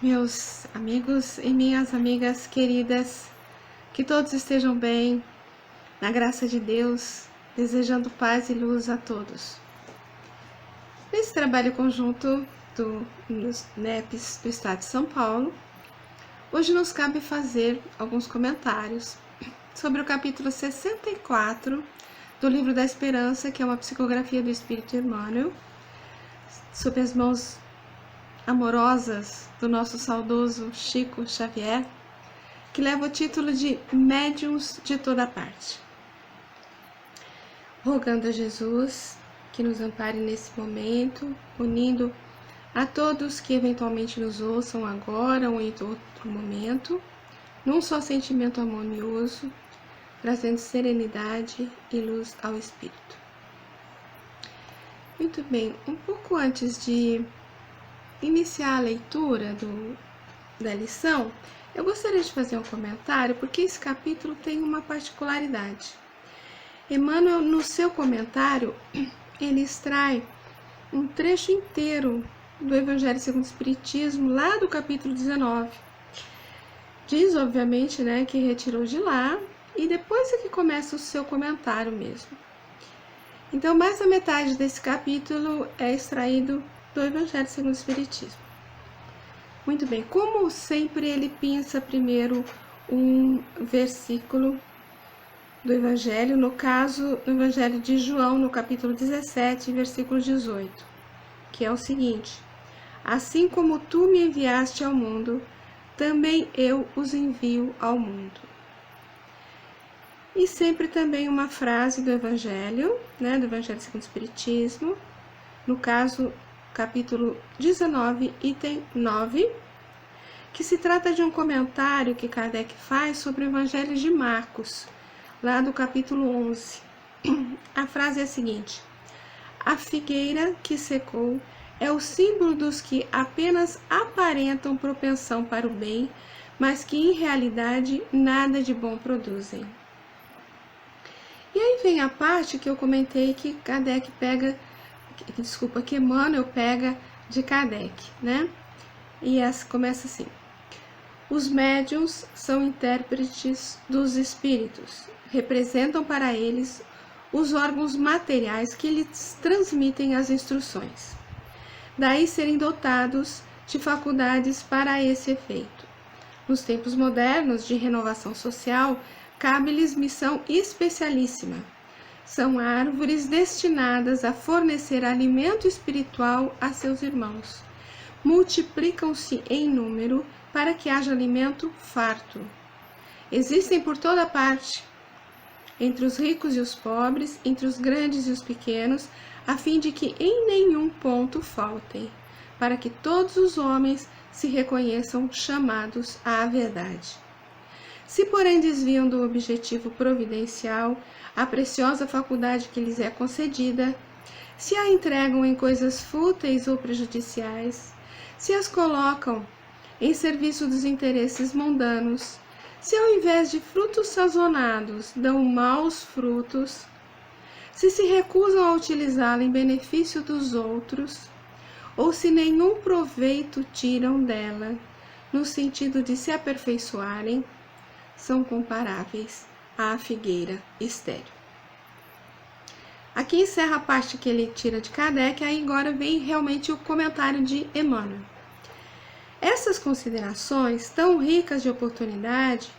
Meus amigos e minhas amigas queridas, que todos estejam bem, na graça de Deus, desejando paz e luz a todos. Nesse trabalho conjunto dos NEPs do Estado de São Paulo, hoje nos cabe fazer alguns comentários sobre o capítulo 64 do Livro da Esperança, que é uma psicografia do Espírito Emmanuel, sob as mãos amorosas do nosso saudoso Chico Xavier, que leva o título de Médiuns de Toda Parte. Rogando a Jesus que nos ampare nesse momento, unindo a todos que eventualmente nos ouçam agora ou em outro momento, num só sentimento harmonioso, trazendo serenidade e luz ao Espírito. Muito bem, um pouco antes de iniciar a leitura da lição, eu gostaria de fazer um comentário, porque esse capítulo tem uma particularidade. Emmanuel, no seu comentário, ele extrai um trecho inteiro do Evangelho segundo o Espiritismo, lá do capítulo 19. Diz, obviamente, que retirou de lá, e depois é que começa o seu comentário mesmo. Então, mais da metade desse capítulo é extraído do Evangelho segundo o Espiritismo. Muito bem, como sempre ele pensa primeiro um versículo do Evangelho, no caso, no Evangelho de João, no capítulo 17, versículo 18, que é o seguinte: assim como tu me enviaste ao mundo, também eu os envio ao mundo. E sempre também uma frase do Evangelho, do Evangelho segundo o Espiritismo, no caso, capítulo 19, item 9, que se trata de um comentário que Kardec faz sobre o Evangelho de Marcos, lá do capítulo 11. A frase é a seguinte: a figueira que secou é o símbolo dos que apenas aparentam propensão para o bem, mas que em realidade nada de bom produzem. E aí vem a parte que eu comentei que que Emmanuel pega de Kardec, E essa começa assim: os médiuns são intérpretes dos espíritos, representam para eles os órgãos materiais que lhes transmitem as instruções. Daí serem dotados de faculdades para esse efeito. Nos tempos modernos de renovação social, cabe-lhes missão especialíssima. São árvores destinadas a fornecer alimento espiritual a seus irmãos. Multiplicam-se em número para que haja alimento farto. Existem por toda parte, entre os ricos e os pobres, entre os grandes e os pequenos, a fim de que em nenhum ponto faltem, para que todos os homens se reconheçam chamados à verdade. Se, porém, desviam do objetivo providencial, a preciosa faculdade que lhes é concedida, se a entregam em coisas fúteis ou prejudiciais, se as colocam em serviço dos interesses mundanos, se ao invés de frutos sazonados dão maus frutos, se recusam a utilizá-la em benefício dos outros, ou se nenhum proveito tiram dela, no sentido de se aperfeiçoarem, são comparáveis à figueira estéril. Aqui encerra a parte que ele tira de Kardec, aí agora vem realmente o comentário de Emmanuel. Essas considerações, tão ricas de oportunidade,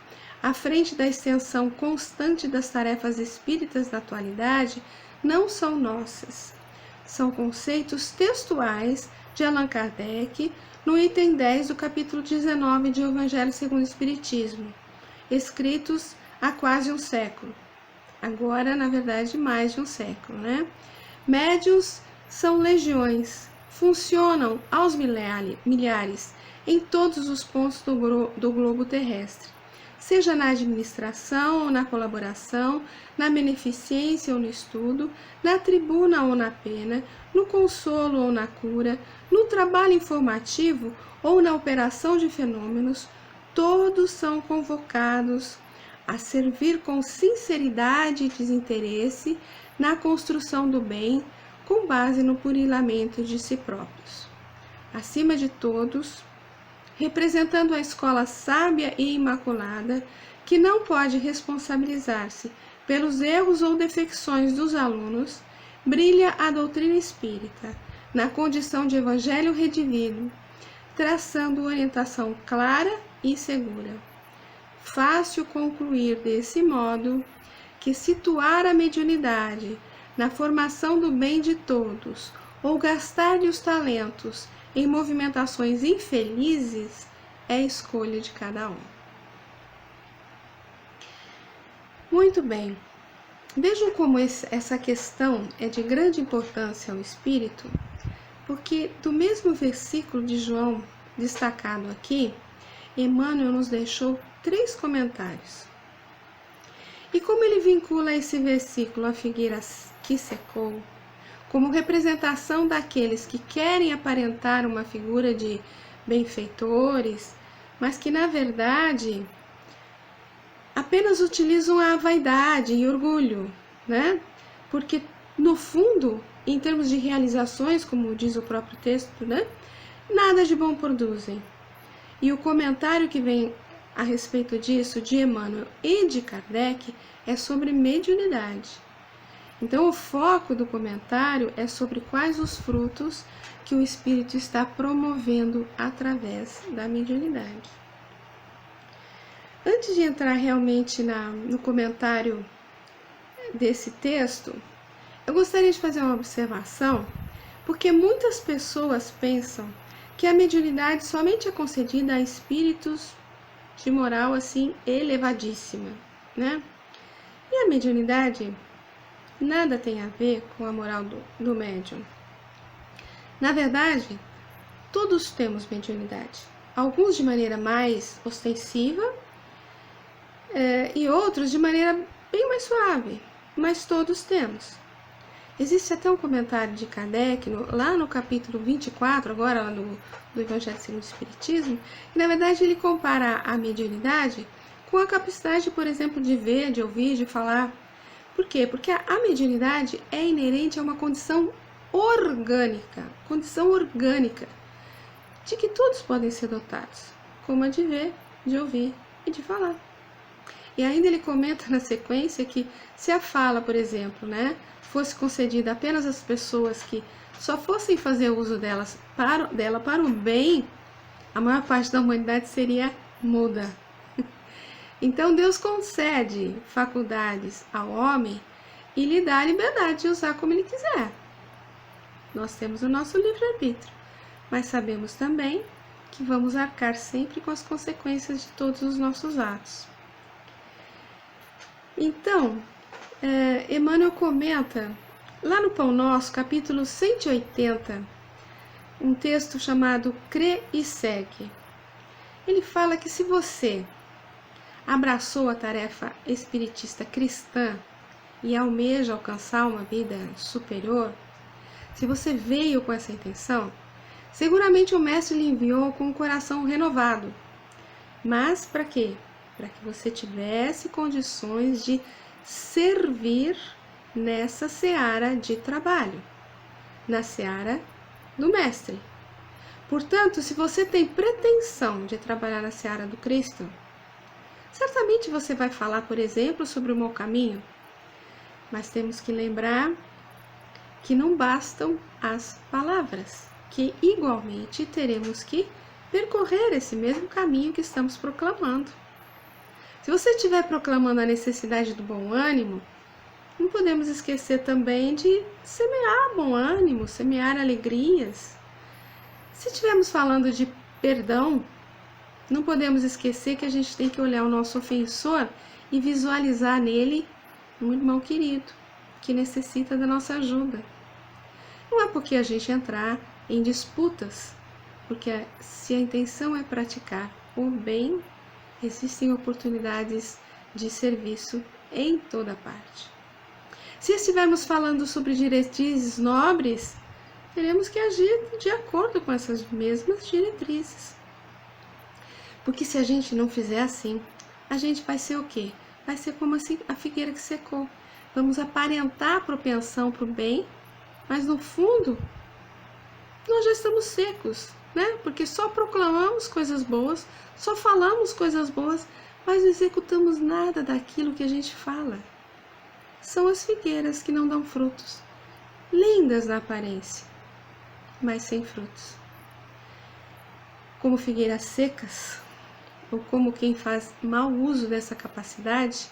à frente da extensão constante das tarefas espíritas da atualidade, não são nossas. São conceitos textuais de Allan Kardec, no item 10 do capítulo 19 de O Evangelho segundo o Espiritismo, escritos há quase um século. Agora, na verdade, mais de um século, Médiuns são legiões, funcionam aos milhares em todos os pontos do globo terrestre, seja na administração ou na colaboração, na beneficência ou no estudo, na tribuna ou na pena, no consolo ou na cura, no trabalho informativo ou na operação de fenômenos. Todos são convocados a servir com sinceridade e desinteresse na construção do bem, com base no burilamento de si próprios. Acima de todos, representando a escola sábia e imaculada, que não pode responsabilizar-se pelos erros ou defecções dos alunos, brilha a doutrina espírita, na condição de evangelho redivivo, traçando orientação clara e segura. Fácil concluir desse modo que situar a mediunidade na formação do bem de todos ou gastar-lhe os talentos em movimentações infelizes é escolha de cada um. Muito bem. Vejam como essa questão é de grande importância ao espírito, porque do mesmo versículo de João destacado aqui, Emmanuel nos deixou 3 comentários. E como ele vincula esse versículo à figueira que secou, como representação daqueles que querem aparentar uma figura de benfeitores, mas que na verdade apenas utilizam a vaidade e orgulho, né? Porque no fundo, em termos de realizações, como diz o próprio texto, né? Nada de bom produzem. E o comentário que vem a respeito disso, de Emmanuel e de Kardec, é sobre mediunidade. Então, o foco do comentário é sobre quais os frutos que o espírito está promovendo através da mediunidade. Antes de entrar realmente no comentário desse texto, eu gostaria de fazer uma observação, porque muitas pessoas pensam que a mediunidade somente é concedida a espíritos de moral assim elevadíssima, né? E a mediunidade nada tem a ver com a moral do médium. Na verdade, todos temos mediunidade. Alguns de maneira mais ostensiva e outros de maneira bem mais suave, mas todos temos. Existe até um comentário de Kardec, lá no capítulo 24, agora lá do Evangelho segundo o Espiritismo, que na verdade ele compara a mediunidade com a capacidade, por exemplo, de ver, de ouvir, de falar. Por quê? Porque a mediunidade é inerente a uma condição orgânica, de que todos podem ser dotados, como a de ver, de ouvir e de falar. E ainda ele comenta na sequência que se a fala, por exemplo, né, fosse concedida apenas às pessoas que só fossem fazer uso dela para o bem, a maior parte da humanidade seria muda. Então Deus concede faculdades ao homem e lhe dá a liberdade de usar como ele quiser. Nós temos o nosso livre-arbítrio, mas sabemos também que vamos arcar sempre com as consequências de todos os nossos atos. Então, Emmanuel comenta, lá no Pão Nosso, capítulo 180, um texto chamado Crê e Segue. Ele fala que se você abraçou a tarefa espiritista cristã e almeja alcançar uma vida superior, se você veio com essa intenção, seguramente o Mestre lhe enviou com o coração renovado. Mas para quê? Para que você tivesse condições de servir nessa seara de trabalho, na seara do Mestre. Portanto, se você tem pretensão de trabalhar na seara do Cristo, certamente você vai falar, por exemplo, sobre o mau caminho, mas temos que lembrar que não bastam as palavras, que igualmente teremos que percorrer esse mesmo caminho que estamos proclamando. Se você estiver proclamando a necessidade do bom ânimo, não podemos esquecer também de semear bom ânimo, semear alegrias. Se estivermos falando de perdão, não podemos esquecer que a gente tem que olhar o nosso ofensor e visualizar nele um irmão querido, que necessita da nossa ajuda. Não é porque a gente entrar em disputas, porque se a intenção é praticar o bem, existem oportunidades de serviço em toda parte. Se estivermos falando sobre diretrizes nobres, teremos que agir de acordo com essas mesmas diretrizes. Porque se a gente não fizer assim, a gente vai ser o quê? Vai ser como a figueira que secou. Vamos aparentar a propensão para o bem, mas no fundo, nós já estamos secos. né? Porque só proclamamos coisas boas, só falamos coisas boas, mas não executamos nada daquilo que a gente fala. São as figueiras que não dão frutos, lindas na aparência, mas sem frutos. Como figueiras secas, ou como quem faz mau uso dessa capacidade,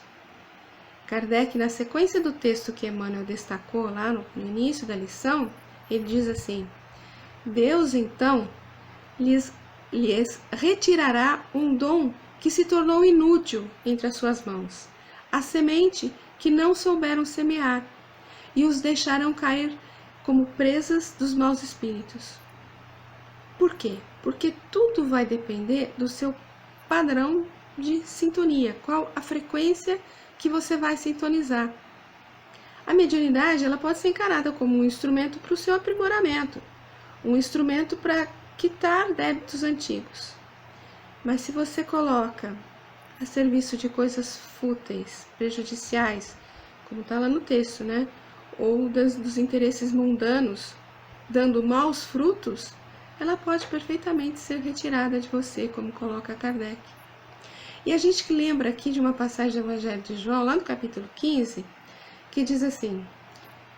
Kardec, na sequência do texto que Emmanuel destacou lá no início da lição, ele diz assim: Deus então lhes retirará um dom que se tornou inútil entre as suas mãos, a semente que não souberam semear, e os deixarão cair como presas dos maus espíritos. Por quê? Porque tudo vai depender do seu padrão de sintonia, qual a frequência que você vai sintonizar. A mediunidade, ela pode ser encarada como um instrumento para o seu aprimoramento, um instrumento para quitar débitos antigos. Mas se você coloca a serviço de coisas fúteis, prejudiciais, como está lá no texto, né? Ou dos interesses mundanos, dando maus frutos, ela pode perfeitamente ser retirada de você, como coloca Kardec. E a gente lembra aqui de uma passagem do Evangelho de João, lá no capítulo 15, que diz assim: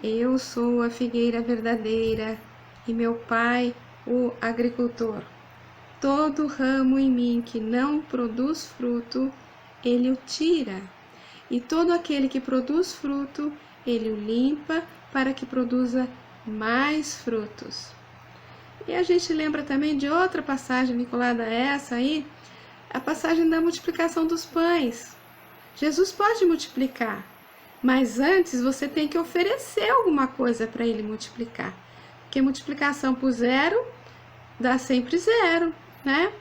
Eu sou a figueira verdadeira e meu pai o agricultor. Todo ramo em mim que não produz fruto, ele o tira. E todo aquele que produz fruto, ele o limpa para que produza mais frutos. E a gente lembra também de outra passagem vinculada a essa aí, a passagem da multiplicação dos pães. Jesus pode multiplicar, mas antes você tem que oferecer alguma coisa para ele multiplicar. Porque multiplicação por zero dá sempre zero, né?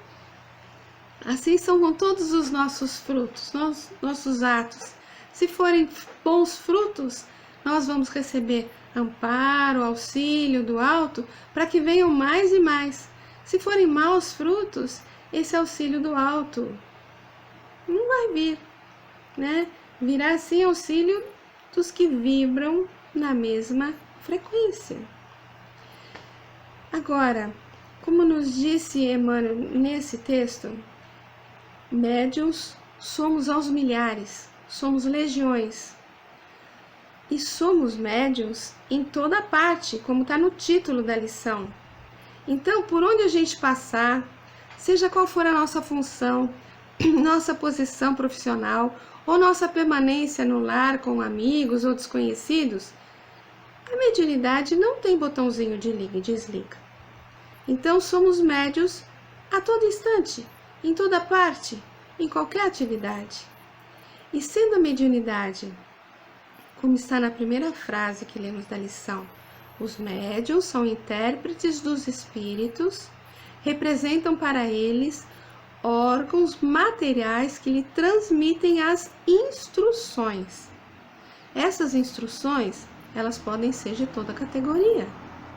Assim são com todos os nossos frutos, nossos atos. Se forem bons frutos, nós vamos receber amparo, auxílio do alto, para que venham mais e mais. Se forem maus frutos, esse auxílio do alto não vai vir, né? Virá sim auxílio dos que vibram na mesma frequência. Agora, como nos disse Emmanuel nesse texto, médiuns somos aos milhares, somos legiões. E somos médiuns em toda parte, como está no título da lição. Então, por onde a gente passar, seja qual for a nossa função, nossa posição profissional ou nossa permanência no lar com amigos ou desconhecidos, a mediunidade não tem botãozinho de liga e desliga. Então, somos médiuns a todo instante, em toda parte, em qualquer atividade. E sendo a mediunidade, como está na primeira frase que lemos da lição, os médiuns são intérpretes dos espíritos, representam para eles órgãos materiais que lhe transmitem as instruções. Essas instruções, elas podem ser de toda categoria.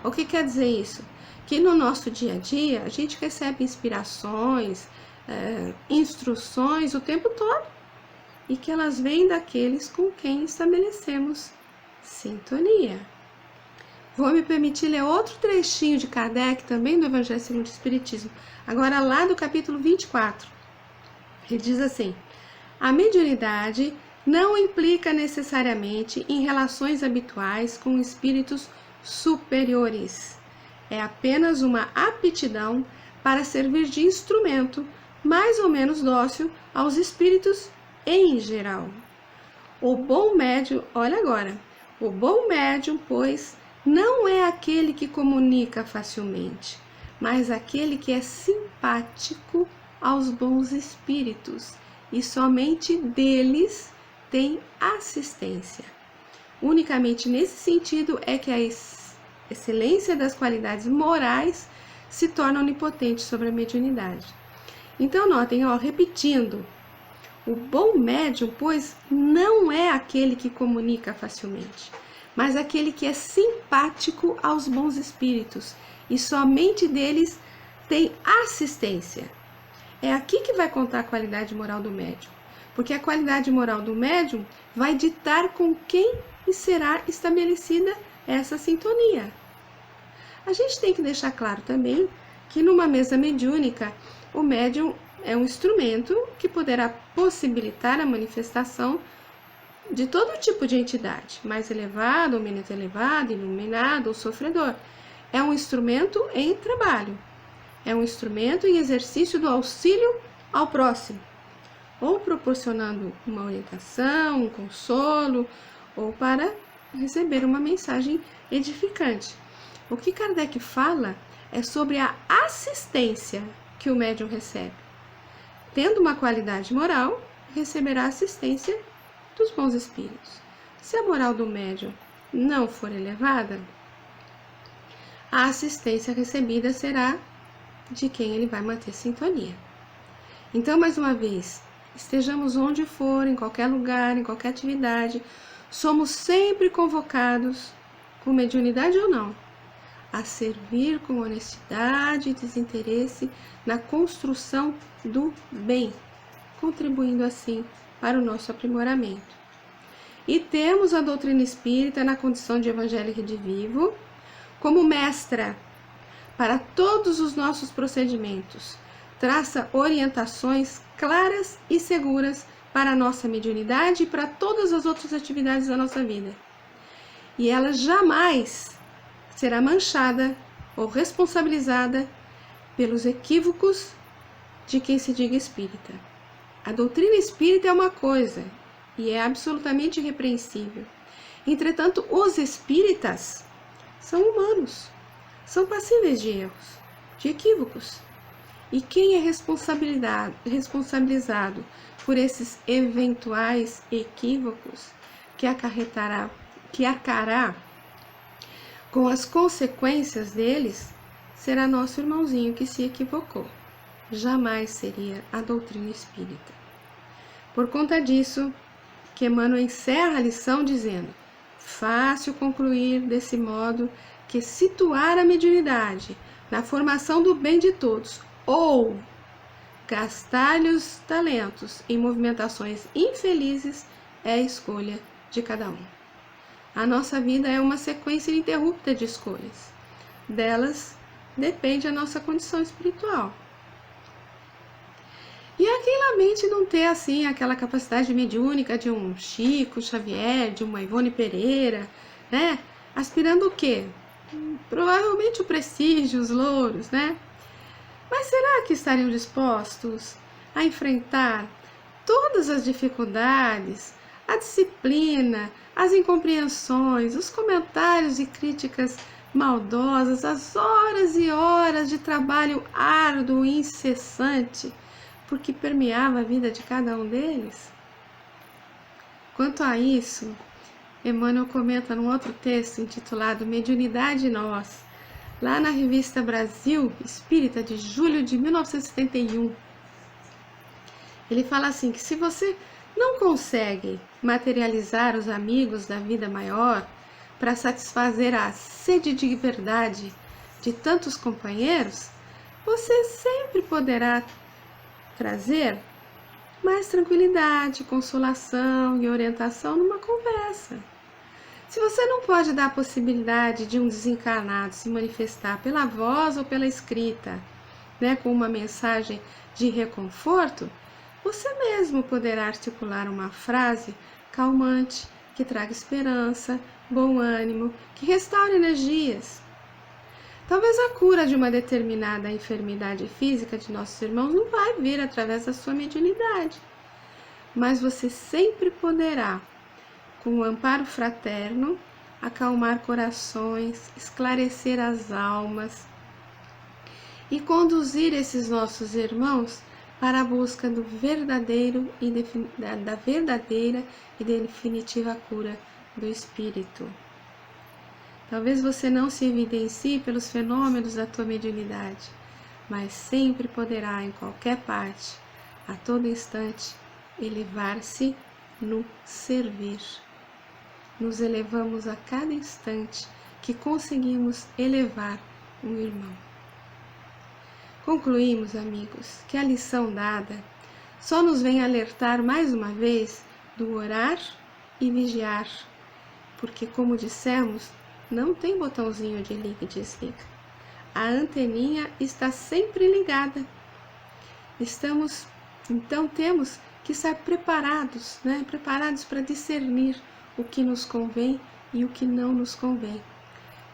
O que quer dizer isso? Que no nosso dia a dia, a gente recebe inspirações, instruções o tempo todo, e que elas vêm daqueles com quem estabelecemos sintonia. Vou me permitir ler outro trechinho de Kardec, também do Evangelho segundo o Espiritismo, agora lá do capítulo 24. Ele diz assim: a mediunidade não implica necessariamente em relações habituais com espíritos superiores. É apenas uma aptidão para servir de instrumento mais ou menos dócil aos espíritos em geral. O bom médium, olha agora, o bom médium, pois, não é aquele que comunica facilmente, mas aquele que é simpático aos bons espíritos e somente deles tem assistência. Unicamente nesse sentido é que a excelência das qualidades morais se torna onipotente sobre a mediunidade. Então, notem, repetindo, o bom médium, pois, não é aquele que comunica facilmente, mas aquele que é simpático aos bons espíritos e somente deles tem assistência. É aqui que vai contar a qualidade moral do médium, porque a qualidade moral do médium vai ditar com quem será estabelecida essa sintonia. A gente tem que deixar claro também que numa mesa mediúnica, o médium é um instrumento que poderá possibilitar a manifestação de todo tipo de entidade, mais elevado ou menos elevado, iluminado ou sofredor. É um instrumento em trabalho, é um instrumento em exercício do auxílio ao próximo, ou proporcionando uma orientação, um consolo, ou para receber uma mensagem edificante. O que Kardec fala é sobre a assistência que o médium recebe. Tendo uma qualidade moral, receberá assistência dos bons espíritos. Se a moral do médium não for elevada, a assistência recebida será de quem ele vai manter sintonia. Então, mais uma vez, estejamos onde for, em qualquer lugar, em qualquer atividade, somos sempre convocados, com mediunidade ou não, a servir com honestidade e desinteresse na construção do bem, contribuindo assim para o nosso aprimoramento. E temos a doutrina espírita na condição de evangelho redivivo como mestra para todos os nossos procedimentos. Traça orientações claras e seguras para a nossa mediunidade e para todas as outras atividades da nossa vida. E ela jamais será manchada ou responsabilizada pelos equívocos de quem se diga espírita. A doutrina espírita é uma coisa e é absolutamente irrepreensível. Entretanto, os espíritas são humanos, são passíveis de erros, de equívocos. E quem é responsabilizado por esses eventuais equívocos que arcará com as consequências deles, será nosso irmãozinho que se equivocou. Jamais seria a doutrina espírita. Por conta disso, que Emmanuel encerra a lição dizendo: fácil concluir desse modo que situar a mediunidade na formação do bem de todos ou gastar-lhe os talentos em movimentações infelizes é a escolha de cada um. A nossa vida é uma sequência ininterrupta de escolhas. Delas depende a nossa condição espiritual. E há quem lamente não ter assim aquela capacidade mediúnica de um Chico Xavier, de uma Ivone Pereira, né? Aspirando o quê? Provavelmente o prestígio, os louros, né? Mas será que estariam dispostos a enfrentar todas as dificuldades, a disciplina, as incompreensões, os comentários e críticas maldosas, as horas e horas de trabalho árduo e incessante, porque permeava a vida de cada um deles? Quanto a isso, Emmanuel comenta num outro texto intitulado Mediunidade Nós, lá na revista Brasil Espírita de julho de 1971. Ele fala assim, que se você não consegue materializar os amigos da vida maior para satisfazer a sede de verdade de tantos companheiros, você sempre poderá trazer mais tranquilidade, consolação e orientação numa conversa. Se você não pode dar a possibilidade de um desencarnado se manifestar pela voz ou pela escrita, né, com uma mensagem de reconforto, você mesmo poderá articular uma frase calmante, que traga esperança, bom ânimo, que restaure energias. Talvez a cura de uma determinada enfermidade física de nossos irmãos não vai vir através da sua mediunidade, mas você sempre poderá, com o amparo fraterno, acalmar corações, esclarecer as almas e conduzir esses nossos irmãos para a busca do da verdadeira e definitiva cura do espírito. Talvez você não se evidencie pelos fenômenos da tua mediunidade, mas sempre poderá, em qualquer parte, a todo instante, elevar-se no servir. Nos elevamos a cada instante que conseguimos elevar um irmão. Concluímos, amigos, que a lição dada só nos vem alertar mais uma vez do orar e vigiar, porque, como dissemos, não tem botãozinho de liga e desliga. a anteninha está sempre ligada. Então temos que estar preparados, né? Preparados para discernir o que nos convém e o que não nos convém.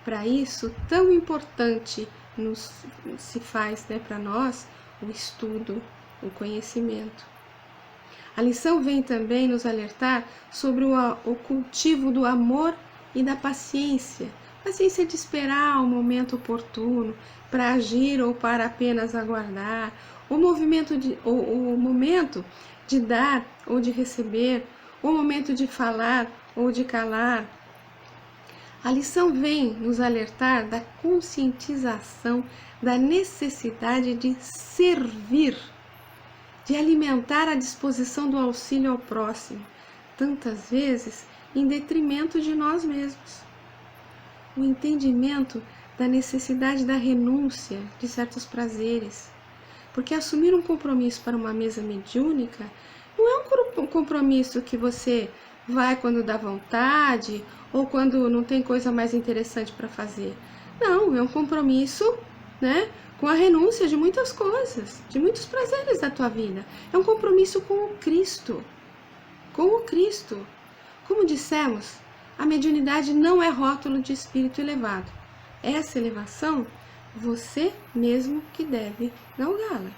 Para isso, tão importante se faz, né, para nós o estudo, o conhecimento. A lição vem também nos alertar sobre o cultivo do amor e da paciência. Paciência de esperar o momento oportuno para agir ou para apenas aguardar. O momento de dar ou de receber. O momento de falar ou de calar. A lição vem nos alertar da conscientização da necessidade de servir, de alimentar a disposição do auxílio ao próximo, tantas vezes em detrimento de nós mesmos. O entendimento da necessidade da renúncia de certos prazeres, porque assumir um compromisso para uma mesa mediúnica não é um compromisso que você vai quando dá vontade ou quando não tem coisa mais interessante para fazer. Não, é um compromisso, né, com a renúncia de muitas coisas, de muitos prazeres da tua vida. É um compromisso com o Cristo. Com o Cristo. Como dissemos, a mediunidade não é rótulo de espírito elevado. Essa elevação, você mesmo que deve galgá-la.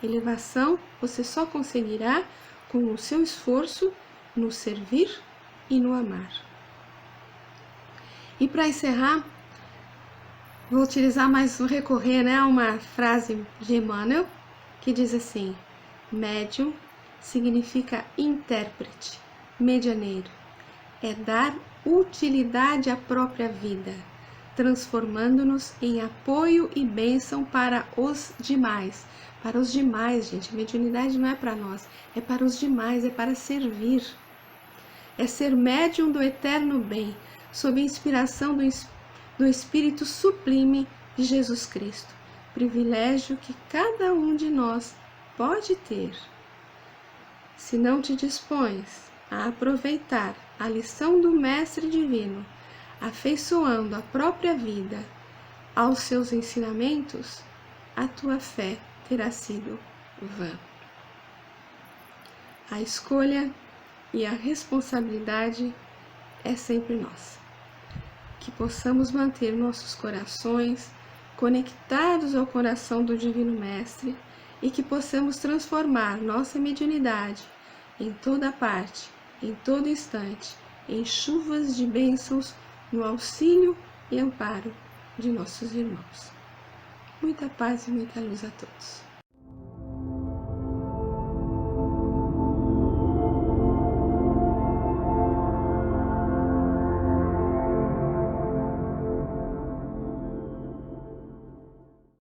Elevação você só conseguirá com o seu esforço no servir e no amar. E para encerrar, vou recorrer, né, a uma frase de Emmanuel, que diz assim: médium significa intérprete, medianeiro. É dar utilidade à própria vida, transformando-nos em apoio e bênção para os demais. Para os demais, gente, a mediunidade não é para nós, é para os demais, é para servir. É ser médium do eterno bem, sob a inspiração do Espírito sublime de Jesus Cristo, privilégio que cada um de nós pode ter. Se não te dispões a aproveitar a lição do Mestre Divino, afeiçoando a própria vida aos seus ensinamentos, a tua fé terá sido vã. A escolha e a responsabilidade é sempre nossa. Que possamos manter nossos corações conectados ao coração do Divino Mestre e que possamos transformar nossa mediunidade em toda parte, em todo instante, em chuvas de bênçãos no auxílio e amparo de nossos irmãos. Muita paz e muita luz a todos.